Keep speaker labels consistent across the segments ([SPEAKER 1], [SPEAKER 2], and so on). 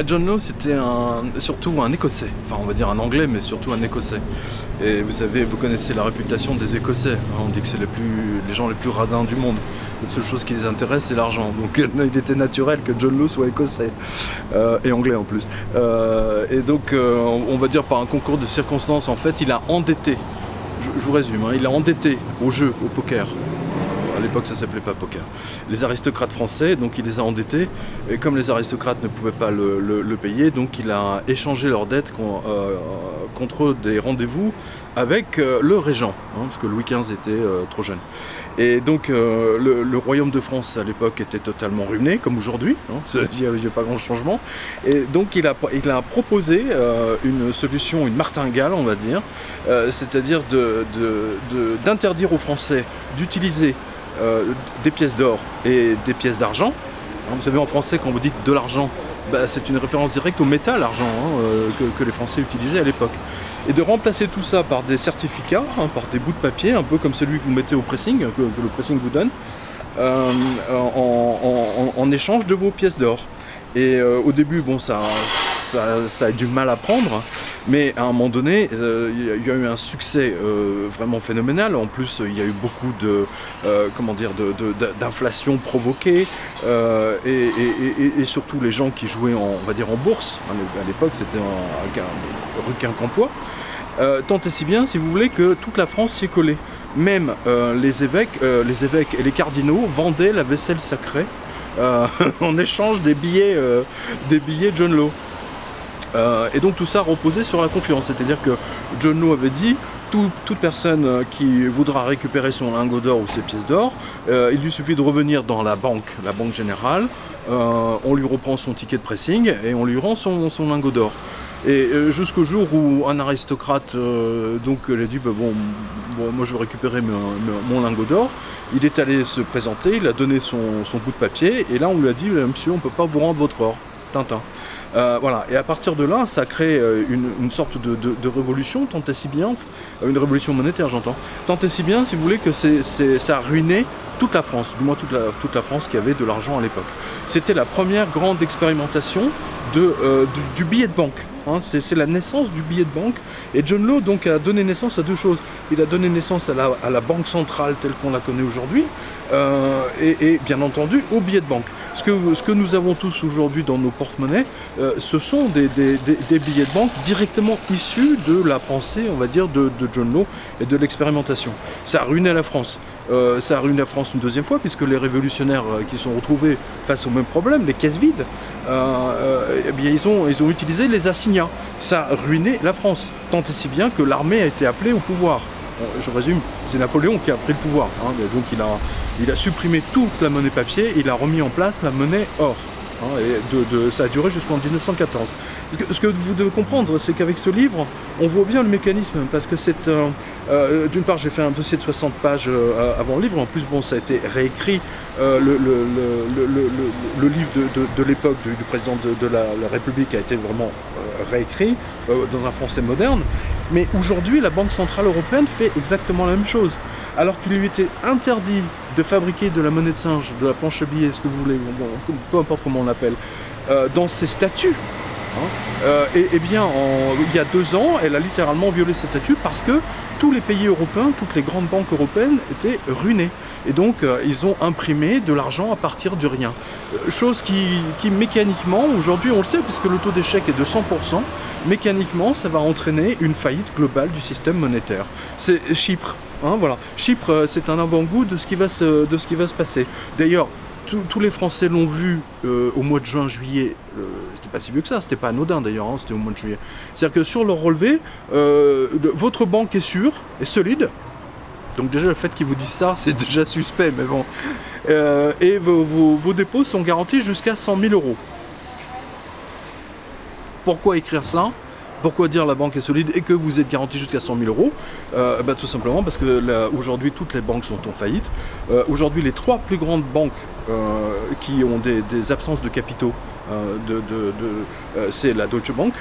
[SPEAKER 1] John Law, c'était surtout un Écossais, enfin on va dire un Anglais, mais surtout un Écossais. Et vous savez, vous connaissez la réputation des Écossais, hein, on dit que c'est les gens les plus radins du monde. La seule chose qui les intéresse, c'est l'argent. Donc il était naturel que John Law soit Écossais, et Anglais en plus. Et donc, on va dire par un concours de circonstances, en fait, il a endetté, je vous résume, hein, il a endetté au jeu, au poker. À l'époque, ça s'appelait pas poker. Les aristocrates français, donc il les a endettés. Et comme les aristocrates ne pouvaient pas le payer, donc il a échangé leurs dettes contre des rendez-vous avec le régent, hein, parce que Louis XV était trop jeune. Et donc le royaume de France à l'époque était totalement ruiné, comme aujourd'hui, hein, il n'y a pas grand changement. Et donc il a proposé une solution, une martingale, on va dire, c'est-à-dire d'interdire aux Français d'utiliser des pièces d'or et des pièces d'argent. Vous savez, en français, quand vous dites de l'argent, bah, c'est une référence directe au métal argent, hein, que les Français utilisaient à l'époque. Et de remplacer tout ça par des certificats, hein, par des bouts de papier, un peu comme celui que vous mettez au pressing, que le pressing vous donne, en échange de vos pièces d'or. Et au début, bon, ça a eu du mal à prendre, mais à un moment donné, il y a eu un succès vraiment phénoménal. En plus, il y a eu beaucoup d'inflation provoquée, et surtout les gens qui jouaient on va dire en bourse. À l'époque, c'était un requin qu'emploi. Tant et si bien, si vous voulez, que toute la France s'y est collée. Même les évêques et les cardinaux vendaient la vaisselle sacrée en échange des billets John Law. Et donc tout ça reposait sur la confiance, c'est-à-dire que John Law avait dit toute personne qui voudra récupérer son lingot d'or ou ses pièces d'or, il lui suffit de revenir dans la banque générale, on lui reprend son ticket de pressing et on lui rend son lingot d'or. Et jusqu'au jour où un aristocrate donc il a dit bon, moi je veux récupérer mon lingot d'or. Il est allé se présenter, il a donné son bout de papier et là on lui a dit monsieur, on ne peut pas vous rendre votre or, Tintin. Voilà, et à partir de là, ça crée une sorte de révolution, tant et si bien, une révolution monétaire j'entends, tant et si bien, si vous voulez, que ça a ruiné toute la France, du moins toute la France qui avait de l'argent à l'époque. C'était la première grande expérimentation du billet de banque. Hein, c'est la naissance du billet de banque. Et John Law donc a donné naissance à deux choses. Il a donné naissance à la banque centrale telle qu'on la connaît aujourd'hui, et bien entendu au billet de banque. Ce que nous avons tous aujourd'hui dans nos porte-monnaies, ce sont des billets de banque directement issus de la pensée, on va dire, de John Law et de l'expérimentation. Ça a ruiné la France. Ça a ruiné la France une deuxième fois, puisque les révolutionnaires qui sont retrouvés face au même problème, les caisses vides, eh bien ils ont utilisé les assignats. Ça a ruiné la France, tant et si bien que l'armée a été appelée au pouvoir. Je résume, c'est Napoléon qui a pris le pouvoir, hein, donc il a supprimé toute la monnaie papier, il a remis en place la monnaie or. Hein, et ça a duré jusqu'en 1914. Ce que vous devez comprendre, c'est qu'avec ce livre, on voit bien le mécanisme, parce que c'est d'une part, j'ai fait un dossier de 60 pages avant le livre, en plus, bon, ça a été réécrit, le livre de l'époque du président de la République a été vraiment réécrit dans un français moderne, mais aujourd'hui, la Banque Centrale Européenne fait exactement la même chose. Alors qu'il lui était interdit de fabriquer de la monnaie de singe, de la planche à billets, ce que vous voulez, bon, peu importe comment on l'appelle, dans ses statuts. Hein, et bien, il y a 2 ans, elle a littéralement violé ses statuts parce que tous les pays européens, toutes les grandes banques européennes étaient ruinées. Et donc, ils ont imprimé de l'argent à partir de rien. Chose qui mécaniquement, aujourd'hui, on le sait, puisque le taux d'échec est de 100%, mécaniquement, ça va entraîner une faillite globale du système monétaire. C'est Chypre. Hein, voilà. Chypre, c'est un avant-goût de ce qui va se passer. D'ailleurs, tous les Français l'ont vu au mois de juin-juillet. C'était pas si vieux que ça, c'était pas anodin d'ailleurs, hein, c'était au mois de juillet. C'est-à-dire que sur leur relevé, votre banque est sûre, est solide. Donc déjà le fait qu'ils vous disent ça, c'est déjà suspect, mais bon. Et vos dépôts sont garantis jusqu'à 100 000 €. Pourquoi écrire ça ? Pourquoi dire la banque est solide et que vous êtes garanti jusqu'à 100 000 €? Tout simplement parce que aujourd'hui toutes les banques sont en faillite. Aujourd'hui les 3 plus grandes banques qui ont des absences de capitaux, c'est la Deutsche Bank,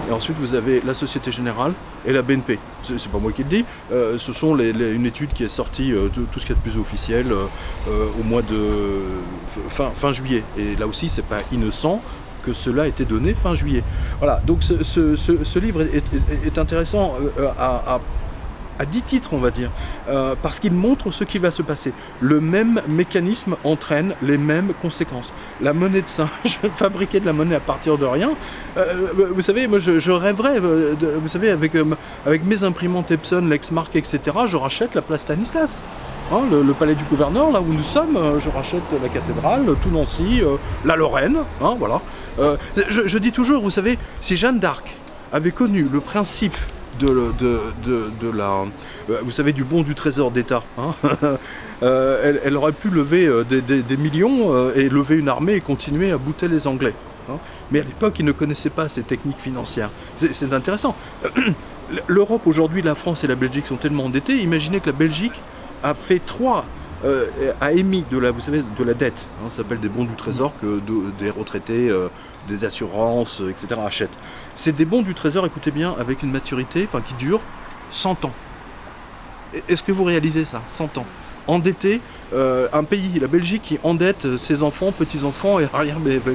[SPEAKER 1] et ensuite vous avez la Société Générale et la BNP. C'est pas moi qui le dis, ce sont une étude qui est sortie, tout ce qui est de plus officiel, au mois de fin juillet. Et là aussi c'est pas innocent que cela a été donné fin juillet. Voilà, donc ce livre est intéressant à 10 titres, on va dire, parce qu'il montre ce qui va se passer. Le même mécanisme entraîne les mêmes conséquences. La monnaie de singe, fabriquer de la monnaie à partir de rien, vous savez, moi je rêverais, vous savez, avec mes imprimantes Epson, Lexmark, etc., je rachète la place Stanislas. Hein, le palais du gouverneur, là où nous sommes, je rachète la cathédrale, tout Nancy, la Lorraine, hein, voilà. Je dis toujours, vous savez, si Jeanne d'Arc avait connu le principe de la, vous savez, du bon du trésor d'État, hein, elle aurait pu lever des millions et lever une armée et continuer à bouter les Anglais. Hein. Mais à l'époque, ils ne connaissaient pas ces techniques financières. C'est intéressant. L'Europe aujourd'hui, la France et la Belgique sont tellement endettées. Imaginez que la Belgique a fait a émis de la, vous savez, de la dette. Hein, ça s'appelle des bons du trésor que des retraités, des assurances, etc. achètent. C'est des bons du trésor, écoutez bien, avec une maturité, qui dure 100 ans. Est-ce que vous réalisez ça? 100 ans. Endetté, un pays, la Belgique, qui endette ses enfants, petits-enfants et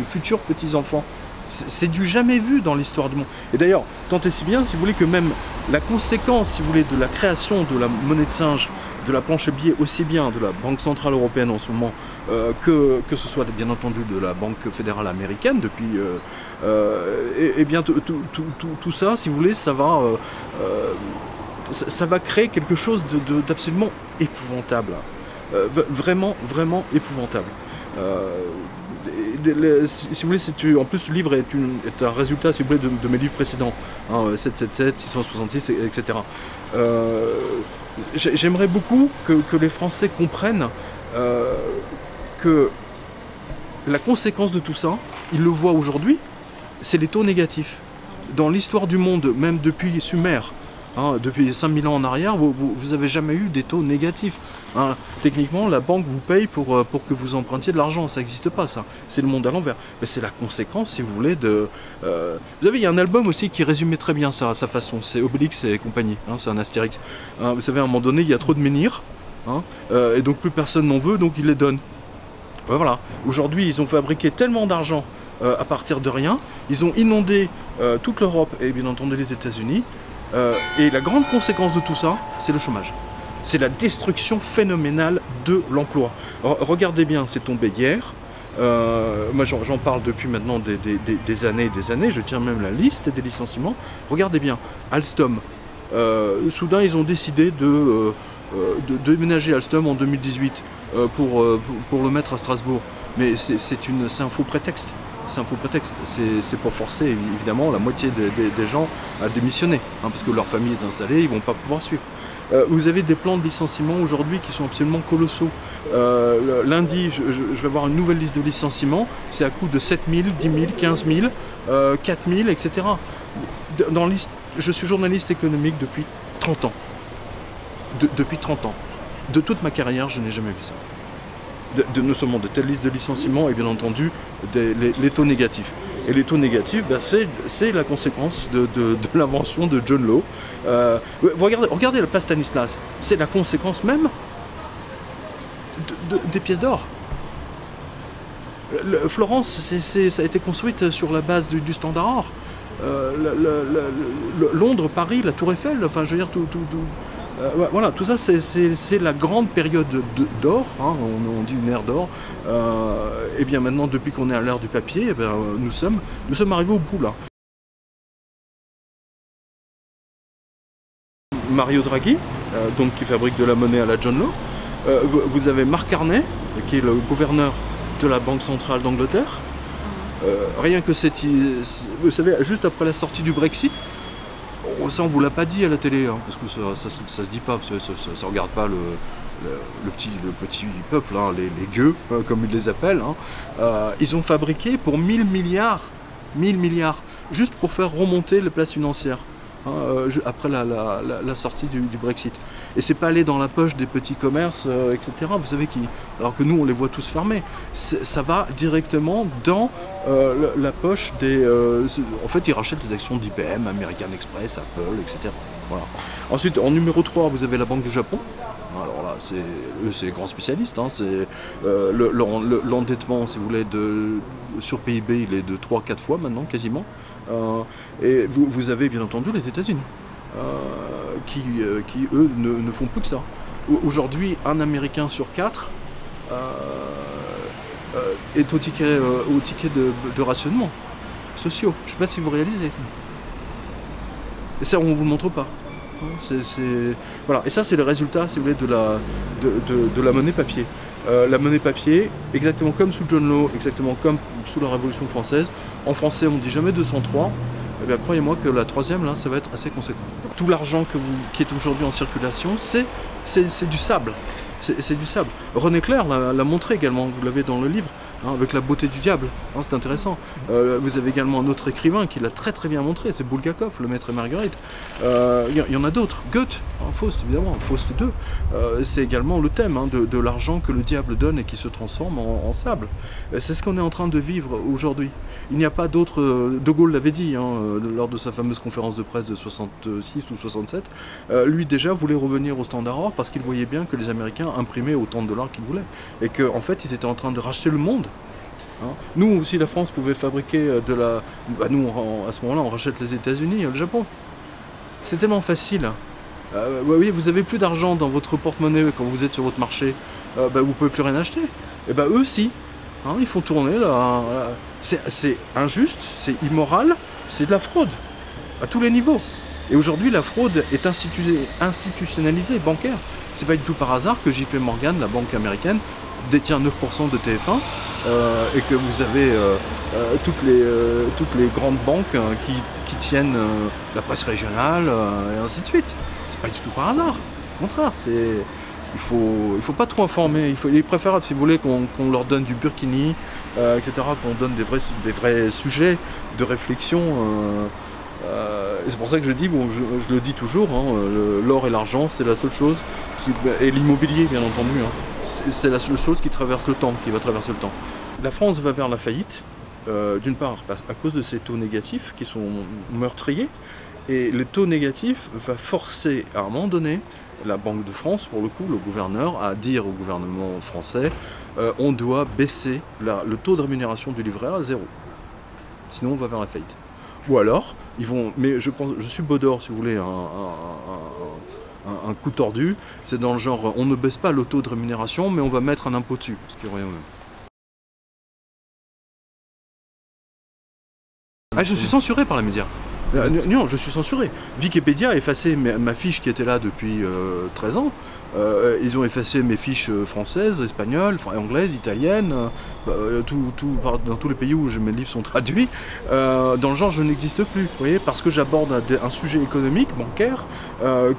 [SPEAKER 1] futurs petits-enfants. C'est du jamais vu dans l'histoire du monde. Et d'ailleurs, tant et si bien, si vous voulez, que même la conséquence, si vous voulez, de la création de la monnaie de singe, de la planche billet, aussi bien de la Banque Centrale Européenne en ce moment, que ce soit bien entendu de la Banque Fédérale Américaine depuis... et bien tout ça, si vous voulez, ça va créer quelque chose d'absolument épouvantable. Vraiment, vraiment épouvantable. Si vous voulez, en plus, ce livre est un résultat, si vous voulez, de mes livres précédents, hein, 777, 666, etc. J'aimerais beaucoup que les Français comprennent que la conséquence de tout ça, ils le voient aujourd'hui, c'est les taux négatifs. Dans l'histoire du monde, même depuis Sumer, hein, depuis 5000 ans en arrière, vous n'avez jamais eu des taux négatifs. Hein. Techniquement, la banque vous paye pour que vous empruntiez de l'argent. Ça n'existe pas, ça. C'est le monde à l'envers. Mais c'est la conséquence, si vous voulez, de... Vous savez, il y a un album aussi qui résumait très bien ça à sa façon. C'est Obélix et compagnie. Hein, c'est un Astérix. Hein, vous savez, à un moment donné, il y a trop de menhirs. Hein, et donc plus personne n'en veut, donc ils les donnent. Voilà. Aujourd'hui, ils ont fabriqué tellement d'argent à partir de rien. Ils ont inondé toute l'Europe et bien entendu les États-Unis. Et la grande conséquence de tout ça, c'est le chômage. C'est la destruction phénoménale de l'emploi. Regardez bien, c'est tombé hier. Moi, j'en parle depuis maintenant des années et des années. Je tiens même la liste des licenciements. Regardez bien, Alstom. Soudain, ils ont décidé de déménager Alstom en 2018 pour le mettre à Strasbourg. Mais c'est un faux prétexte. C'est un faux prétexte. C'est pour forcer, évidemment, la moitié des gens à démissionner. Hein, parce que leur famille est installée, ils ne vont pas pouvoir suivre. Vous avez des plans de licenciement aujourd'hui qui sont absolument colossaux. Lundi, je vais avoir une nouvelle liste de licenciements. C'est à coût de 7 000, 10 000, 15 000, 4 000, etc. Je suis journaliste économique depuis 30 ans. Depuis 30 ans. De toute ma carrière, je n'ai jamais vu ça. Non seulement de telles listes de licenciements et bien entendu les taux négatifs. Et les taux négatifs, c'est la conséquence de l'invention de John Law. Regardez la place Stanislas, c'est la conséquence même des pièces d'or. Florence, ça a été construite sur la base du standard or. Londres, Paris, la Tour Eiffel, enfin je veux dire voilà, tout ça c'est la grande période d'or, hein, on dit une ère d'or. Et bien maintenant, depuis qu'on est à l'ère du papier, eh bien, nous sommes arrivés au bout là. Mario Draghi, donc qui fabrique de la monnaie à la John Law. Vous avez Mark Carney, qui est le gouverneur de la Banque Centrale d'Angleterre. Rien que vous savez, juste après la sortie du Brexit, ça on vous l'a pas dit à la télé, hein, parce que ça se dit pas, ça regarde pas le petit peuple, hein, les gueux, comme ils les appellent. Hein. Ils ont fabriqué pour 1000 milliards, juste pour faire remonter les places financières. Hein, après la sortie du Brexit. Et c'est pas aller dans la poche des petits commerces, etc. Vous savez, alors que nous on les voit tous fermés. Ça va directement dans la poche des... en fait, ils rachètent les actions d'IBM, American Express, Apple, etc. Voilà. Ensuite, en numéro 3, vous avez la Banque du Japon. Alors là, eux, c'est les grands spécialistes. Hein. L'endettement, si vous voulez, sur PIB, il est de 3-4 fois maintenant, quasiment. Et vous avez bien entendu les États-Unis, qui eux, ne font plus que ça. Aujourd'hui, un Américain sur 4 est au ticket de rationnement sociaux. Je ne sais pas si vous réalisez. Et ça, on ne vous le montre pas. Voilà. Et ça, c'est le résultat, si vous voulez, de la monnaie papier. La monnaie papier, exactement comme sous John Law, exactement comme sous la Révolution française. En français, on ne dit jamais 203. Eh bien, croyez-moi que la troisième, là, ça va être assez conséquent. Donc, tout l'argent qui est aujourd'hui en circulation, c'est du sable. C'est du sable. René Clair l'a montré également, vous l'avez dans le livre, hein, avec la beauté du diable. Hein, c'est intéressant. Vous avez également un autre écrivain qui l'a très très bien montré, c'est Bulgakov, le Maître et Marguerite. Il y en a d'autres. Goethe, hein, Faust évidemment, Faust 2. C'est également le thème hein, de l'argent que le diable donne et qui se transforme en sable. C'est ce qu'on est en train de vivre aujourd'hui. Il n'y a pas d'autre. De Gaulle l'avait dit hein, lors de sa fameuse conférence de presse de 66 ou 67. Lui déjà voulait revenir au standard or parce qu'il voyait bien que les Américains imprimaient autant de dollars qu'ils voulaient. Et qu'en fait, ils étaient en train de racheter le monde. Hein. Nous, si la France pouvait fabriquer de la... Bah, nous, à ce moment-là, on rachète les États-Unis, le Japon. C'est tellement facile. Oui, vous n'avez plus d'argent dans votre porte-monnaie quand vous êtes sur votre marché. Vous ne pouvez plus rien acheter. Et eux aussi. Hein, ils font tourner là. C'est injuste, c'est immoral, c'est de la fraude. À tous les niveaux. Et aujourd'hui, la fraude est institutionnalisée, bancaire. C'est pas du tout par hasard que JP Morgan, la banque américaine, détient 9% de TF1 et que vous avez toutes les grandes banques qui tiennent la presse régionale et ainsi de suite. C'est pas du tout par hasard. Au contraire, il faut pas trop informer. Il est préférable, si vous voulez, qu'on leur donne du burkini, etc., qu'on donne des vrais sujets de réflexion. Et c'est pour ça que je dis, bon, je le dis toujours, hein, l'or et l'argent, c'est la seule chose et l'immobilier, bien entendu, hein, c'est la seule chose qui traverse le temps, qui va traverser le temps. La France va vers la faillite, d'une part à cause de ces taux négatifs qui sont meurtriers, et le taux négatif va forcer à un moment donné la Banque de France, pour le coup, le gouverneur, à dire au gouvernement français, on doit baisser le taux de rémunération du livret A à 0. Sinon on va vers la faillite. Ou alors, ils vont, mais je suis Baudor, si vous voulez, un coup tordu, c'est dans le genre, on ne baisse pas le taux de rémunération, mais on va mettre un impôt dessus, ce qui revient au même. Ah, je suis censuré par les médias. Non, je suis censuré. Wikipédia a effacé ma fiche qui était là depuis 13 ans. Ils ont effacé mes fiches françaises, espagnoles, anglaises, italiennes, dans tous les pays où mes livres sont traduits. Dans le genre, je n'existe plus, vous voyez, parce que j'aborde un sujet économique, bancaire,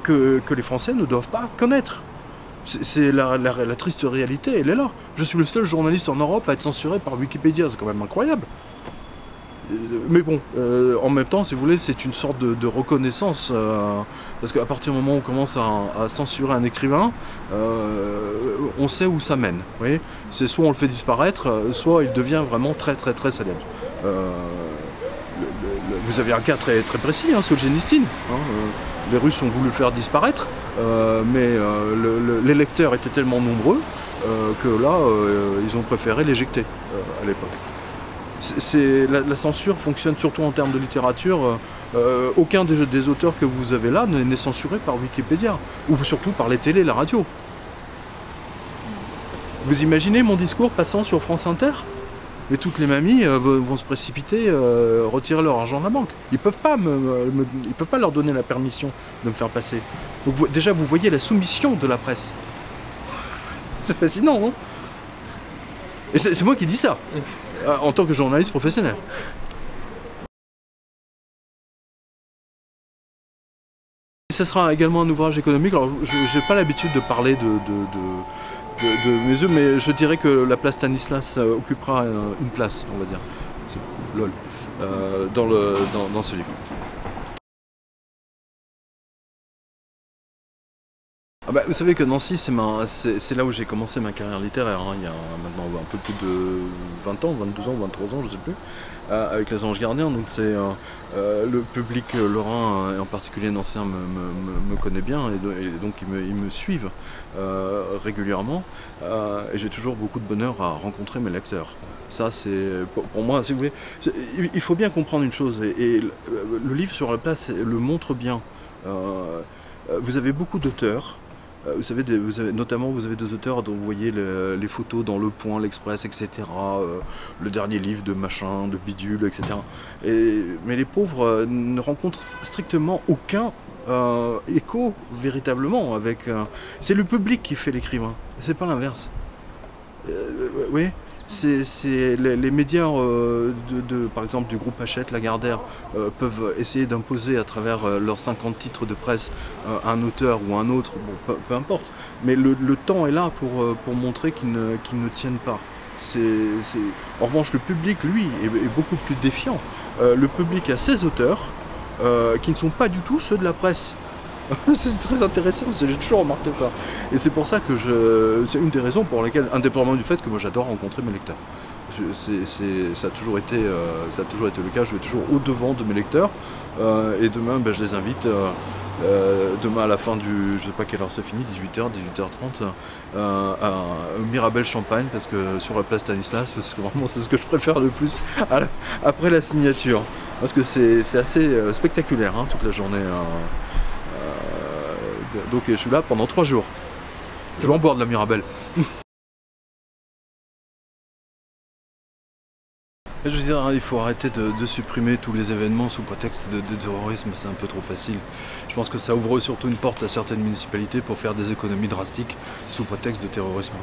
[SPEAKER 1] que les Français ne doivent pas connaître. C'est la triste réalité, elle est là. Je suis le seul journaliste en Europe à être censuré par Wikipédia, c'est quand même incroyable. Mais bon, en même temps, si vous voulez, c'est une sorte de reconnaissance, parce qu'à partir du moment où on commence à censurer un écrivain, on sait où ça mène. Vous voyez, c'est soit on le fait disparaître, soit il devient vraiment très très très célèbre. Vous avez un cas très très précis, hein, Solzhenitsyn. Hein, les Russes ont voulu le faire disparaître, mais les lecteurs étaient tellement nombreux que là, ils ont préféré l'éjecter à l'époque. La censure fonctionne surtout en termes de littérature. Aucun des auteurs que vous avez là n'est censuré par Wikipédia, ou surtout par les télés, la radio. Vous imaginez mon discours passant sur France Inter? Mais toutes les mamies vont se précipiter, retirer leur argent de la banque. Ils peuvent pas peuvent pas leur donner la permission de me faire passer. Donc déjà, vous voyez la soumission de la presse. C'est fascinant, non? Et c'est moi qui dis ça, en tant que journaliste professionnel. Ce sera également un ouvrage économique. Alors, je n'ai pas l'habitude de parler de mes œuvres, mais je dirais que la place Stanislas occupera une place, on va dire. C'est lol. Dans ce livre. Bah, vous savez que Nancy, c'est là où j'ai commencé ma carrière littéraire, hein, il y a maintenant un peu plus de 20 ans, 22 ans, 23 ans, je ne sais plus, avec Les Anges Gardiens. Donc le public lorrain, et en particulier nancéen, me connaît bien, et donc ils me suivent régulièrement. Et j'ai toujours beaucoup de bonheur à rencontrer mes lecteurs. Ça, c'est pour moi, si vous voulez, il faut bien comprendre une chose, et le livre sur la place le montre bien. Vous avez beaucoup d'auteurs. Notamment, vous avez des auteurs dont vous voyez les photos dans Le Point, l'Express, etc. Le dernier livre de machin, de bidule, etc. Mais les pauvres ne rencontrent strictement aucun écho véritablement. C'est le public qui fait l'écrivain, c'est pas l'inverse. Oui. Les médias, par exemple, du groupe Hachette, Lagardère, peuvent essayer d'imposer à travers leurs 50 titres de presse un auteur ou un autre, bon, peu importe. Mais le temps est là pour montrer qu'ils ne tiennent pas. En revanche, le public, lui, est beaucoup plus défiant. Le public a ses auteurs qui ne sont pas du tout ceux de la presse. C'est très intéressant, j'ai toujours remarqué ça. Et c'est pour ça que c'est une des raisons pour lesquelles, indépendamment du fait que moi j'adore rencontrer mes lecteurs. Ça a toujours été le cas, je vais toujours au-devant de mes lecteurs. Et demain, je les invite, demain à la fin je sais pas quelle heure c'est fini, 18h, 18h30, à Mirabel Champagne, parce que sur la place Stanislas, parce que vraiment c'est ce que je préfère le plus après la signature. Parce que c'est assez spectaculaire, hein, toute la journée. Donc je suis là pendant 3 jours. Je vais en boire de la Mirabelle. Je veux dire, il faut arrêter de supprimer tous les événements sous prétexte de terrorisme, c'est un peu trop facile. Je pense que ça ouvre surtout une porte à certaines municipalités pour faire des économies drastiques sous prétexte de terrorisme.